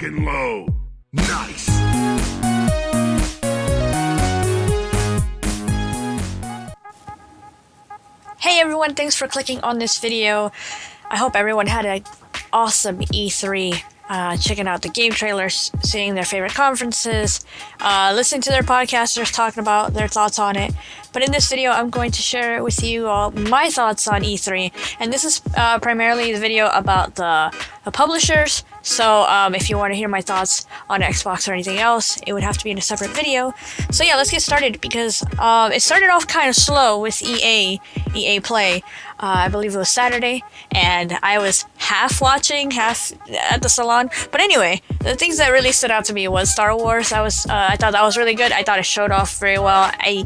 and low. Nice. Hey everyone, thanks for clicking on this video. I hope everyone had an awesome E3, checking out the game trailers, seeing their favorite conferences, listening to their podcasters talking about their thoughts on it. But in this video, I'm going to share with you all my thoughts on E3, and this is primarily the video about the publishers. So if you want to hear my thoughts on Xbox or anything else, it would have to be in a separate video. So yeah, let's get started, because it started off kind of slow with EAplay. I believe it was Saturday, and I was half watching, half at the salon. But anyway, the things that really stood out to me was Star Wars. I thought that was really good. I thought it showed off very well. I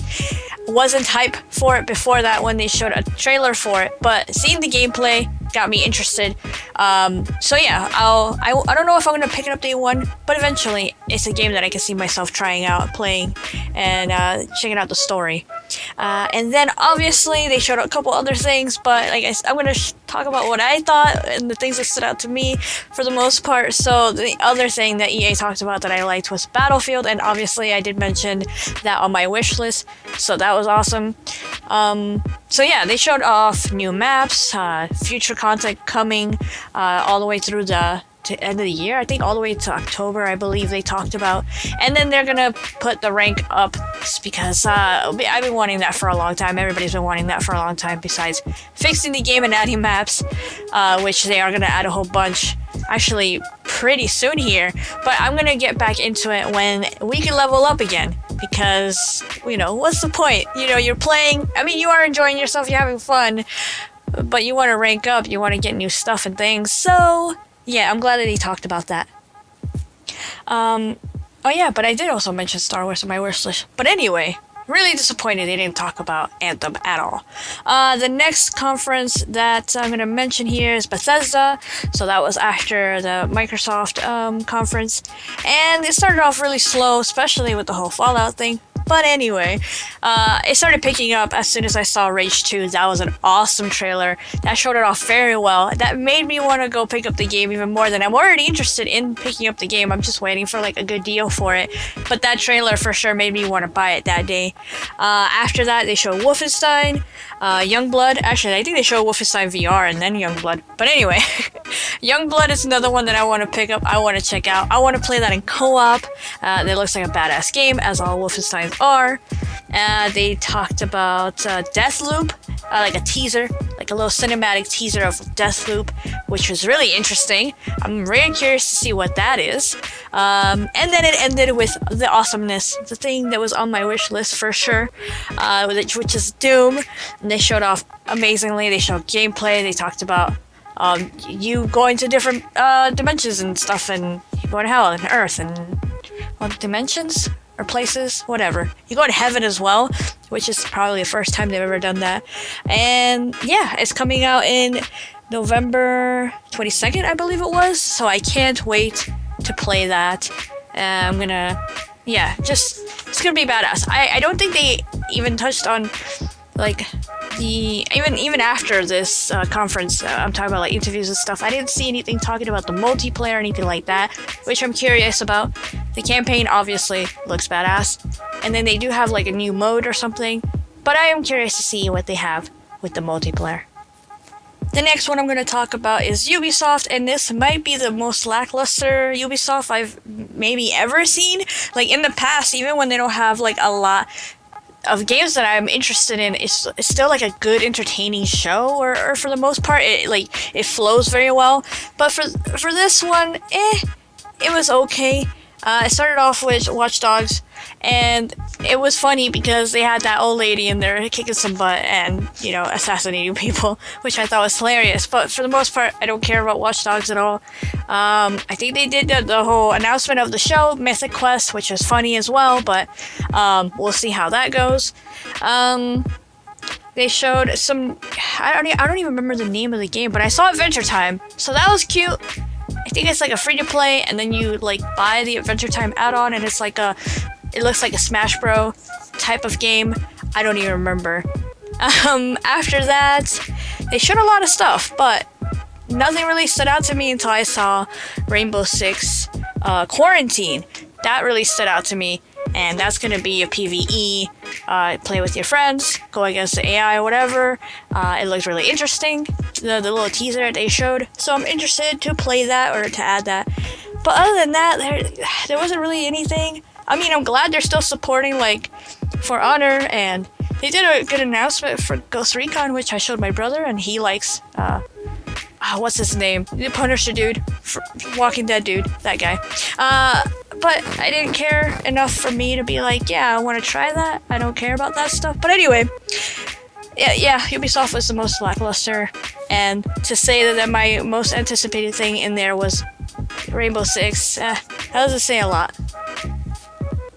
wasn't hyped for it before that when they showed a trailer for it, but seeing the gameplay got me interested. So yeah, I don't know if I'm gonna pick it up day one, but eventually it's a game that I can see myself trying out, playing, and checking out the story. And then obviously they showed a couple other things, but like I'm gonna talk about what I thought and the things that stood out to me for the most part. So the other thing that EA talked about that I liked was Battlefield, and obviously I did mention that on my wish list, so that was awesome. So yeah, they showed off new maps, future content coming all the way through the end of the year. I think all the way to October, I believe they talked about. And then they're gonna put the rank up, because I've been wanting that for a long time. Everybody's been wanting that for a long time, besides fixing the game and adding maps, which they are gonna add a whole bunch actually pretty soon here. But I'm gonna get back into it when we can level up again, because, you know, what's the point? You know, you're playing, I mean, you are enjoying yourself, you're having fun, but you want to rank up, you want to get new stuff and things. So yeah, I'm glad that he talked about that. Oh yeah, but I did also mention Star Wars on my wish list. But anyway, really disappointed they didn't talk about Anthem at all. The next conference that I'm going to mention here is Bethesda. So that was after the Microsoft conference. And it started off really slow, especially with the whole Fallout thing. But anyway, it started picking up as soon as I saw Rage 2. That was an awesome trailer. That showed it off very well. That made me want to go pick up the game even more than I'm already interested in picking up the game. I'm just waiting for like a good deal for it. But that trailer for sure made me want to buy it that day. After that, they showed Wolfenstein, Youngblood. Actually, I think they showed Wolfenstein VR and then Youngblood. But anyway, Youngblood is another one that I want to pick up. I want to check out. I want to play that in co-op. That looks like a badass game, as all Wolfensteins are. They talked about Deathloop, like a teaser, like a little cinematic teaser of Deathloop, which was really interesting. I'm really curious to see what that is. And then it ended with the awesomeness, the thing that was on my wish list for sure, which is Doom. And they showed off amazingly. They showed gameplay. They talked about you going to different dimensions and stuff, and you go to hell and Earth and dimensions or places, whatever. You go to heaven as well, which is probably the first time they've ever done that. And yeah, it's coming out in November 22nd, I believe it was. So I can't wait to play that. I'm gonna, yeah, it's gonna be badass. I don't think they even touched on like even after this conference, I'm talking about like interviews and stuff. I didn't see anything talking about the multiplayer or anything like that, which I'm curious about. The campaign obviously looks badass, and then they do have like a new mode or something, but I am curious to see what they have with the multiplayer. The next one I'm going to talk about is Ubisoft, and this might be the most lackluster Ubisoft I've maybe ever seen. Like in the past, even when they don't have like a lot of games that I'm interested in, it's still like a good entertaining show, or for the most part it flows very well. But for this one, it was okay. It started off with Watch Dogs, and it was funny because they had that old lady in there kicking some butt and, you know, assassinating people, which I thought was hilarious. But for the most part, I don't care about Watch Dogs at all. I think they did the whole announcement of the show, Mythic Quest, which was funny as well, but we'll see how that goes. They showed some, I don't even remember the name of the game, but I saw Adventure Time, so that was cute. I think it's like a free-to-play, and then you like buy the Adventure Time add-on, and it's like it looks like a Smash Bro type of game. I don't even remember. After that, they showed a lot of stuff, but nothing really stood out to me until I saw Rainbow Six Quarantine. That really stood out to me, and that's gonna be a PvE, play with your friends, go against the AI or whatever. It looked really interesting, the little teaser they showed, so I'm interested to play that or to add that. But other than that, there wasn't really anything. I mean, I'm glad they're still supporting, like, For Honor, and they did a good announcement for Ghost Recon, which I showed my brother, and he likes, what's his name? The Punisher dude, Walking Dead dude, that guy. But I didn't care enough for me to be like, yeah, I want to try that. I don't care about that stuff. But anyway, yeah, Ubisoft was the most lackluster, and to say that my most anticipated thing in there was Rainbow Six, that doesn't say a lot.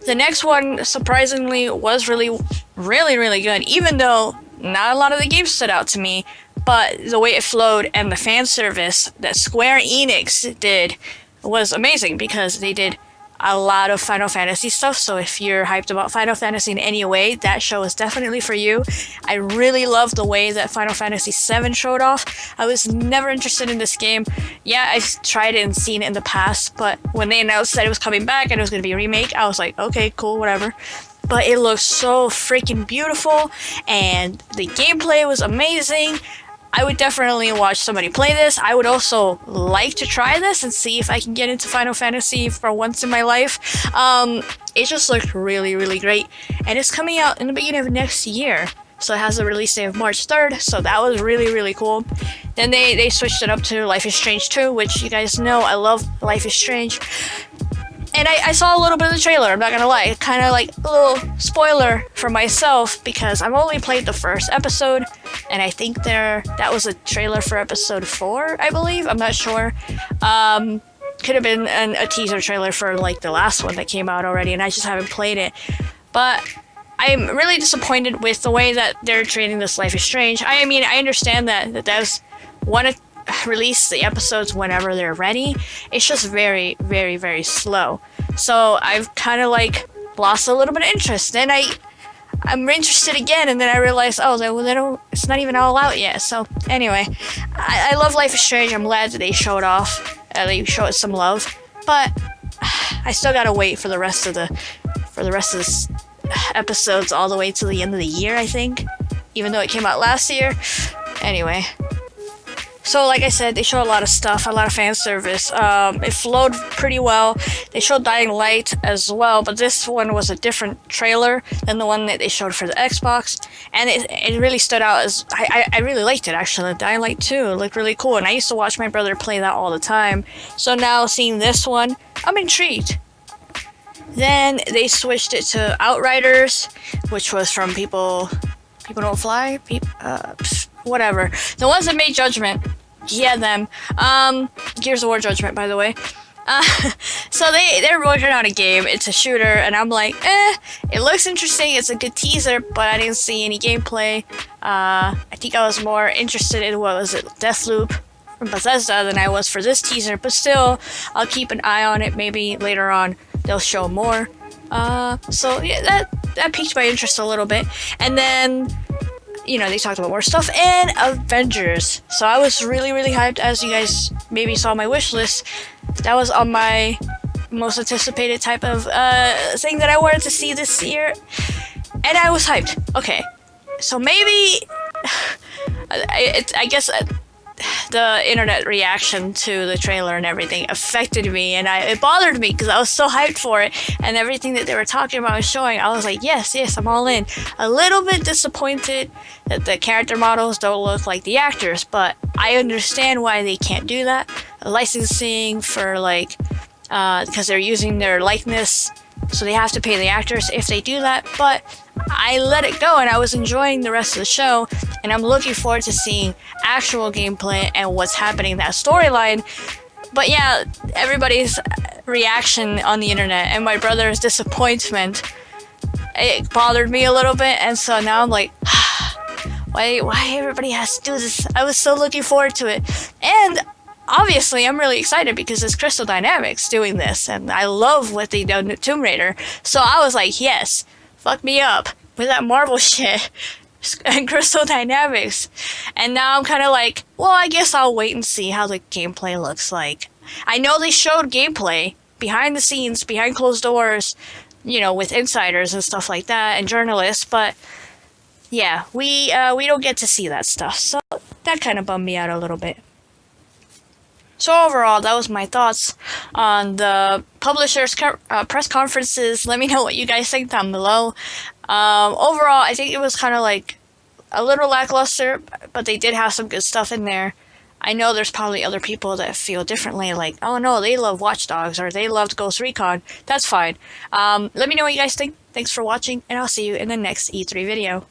The next one, surprisingly, was really good, even though not a lot of the games stood out to me, but the way it flowed and the fan service that Square Enix did was amazing, because they did a lot of Final Fantasy stuff, so if you're hyped about Final Fantasy in any way, that show is definitely for you. I really loved the way that Final Fantasy VII showed off. I was never interested in this game. Yeah, I've tried it and seen it in the past, but when they announced that it was coming back and it was going to be a remake, I was like, okay, cool, whatever. But it looked so freaking beautiful, and the gameplay was amazing. I would definitely watch somebody play this. I would also like to try this and see if I can get into Final Fantasy for once in my life. It just looked really great. And it's coming out in the beginning of next year. So it has a release date of March 3rd. So that was really cool. Then they switched it up to Life is Strange 2, which you guys know I love Life is Strange. And I saw a little bit of the trailer, I'm not gonna lie. Kind of like a little spoiler for myself, because I've only played the first episode, and I think that was a trailer for episode 4, I believe. I'm not sure. Could have been a teaser trailer for like the last one that came out already, and I just haven't played it. But I'm really disappointed with the way that they're treating this Life is Strange. I mean, I understand that devs want to release the episodes whenever they're ready. It's just very slow. So I've kind of like lost a little bit of interest. Then I'm interested again, and then I realized, it's not even all out yet. So anyway, I love Life is Strange. I'm glad that they showed off. They showed it some love, but I still gotta wait for the rest of the episodes all the way to the end of the year, I think, even though it came out last year. Anyway. So like I said, they showed a lot of stuff, a lot of fan service. It flowed pretty well. They showed Dying Light as well, but this one was a different trailer than the one that they showed for the Xbox. And it really stood out as, I really liked it actually. Dying Light 2 looked really cool, and I used to watch my brother play that all the time. So now seeing this one, I'm intrigued. Then they switched it to Outriders, which was from People Don't Fly? Whatever. The ones that made Judgment. Yeah, them. Gears of War Judgment, by the way. So they're working on a game. It's a shooter, and I'm like, it looks interesting. It's a good teaser, but I didn't see any gameplay. I think I was more interested in, Deathloop from Bethesda than I was for this teaser, but still, I'll keep an eye on it. Maybe later on they'll show more. So yeah, that piqued my interest a little bit. And then, they talked about more stuff, and Avengers. So I was really hyped, as you guys maybe saw my wish list. That was on my most anticipated type of thing that I wanted to see this year, and I was hyped. Okay, so maybe I guess the internet reaction to the trailer and everything affected me, and it bothered me because I was so hyped for it, and everything that they were talking about and showing, I was like, yes, I'm all in. A little bit disappointed that the character models don't look like the actors, but I understand why they can't do that. Licensing for because they're using their likeness, so they have to pay the actors if they do that, but I let it go, and I was enjoying the rest of the show, and I'm looking forward to seeing actual gameplay and what's happening in that storyline. But yeah, everybody's reaction on the internet and my brother's disappointment, it bothered me a little bit, and so now I'm like, why everybody has to do this? I was so looking forward to it, and obviously I'm really excited because it's Crystal Dynamics doing this, and I love what they done to Tomb Raider, so I was like, yes, fuck me up with that Marvel shit. and Crystal Dynamics. And now I'm kind of like, well, I guess I'll wait and see how the gameplay looks like. I know they showed gameplay behind the scenes, behind closed doors, you know, with insiders and stuff like that, and journalists, but yeah, we don't get to see that stuff, so that kind of bummed me out a little bit. So overall, that was my thoughts on the publishers' press conferences. Let me know what you guys think down below. Overall, I think it was kind of like a little lackluster, but they did have some good stuff in there. I know there's probably other people that feel differently, like, oh no, they love Watch Dogs, or they loved Ghost Recon. That's fine. Let me know what you guys think. Thanks for watching, and I'll see you in the next E3 video.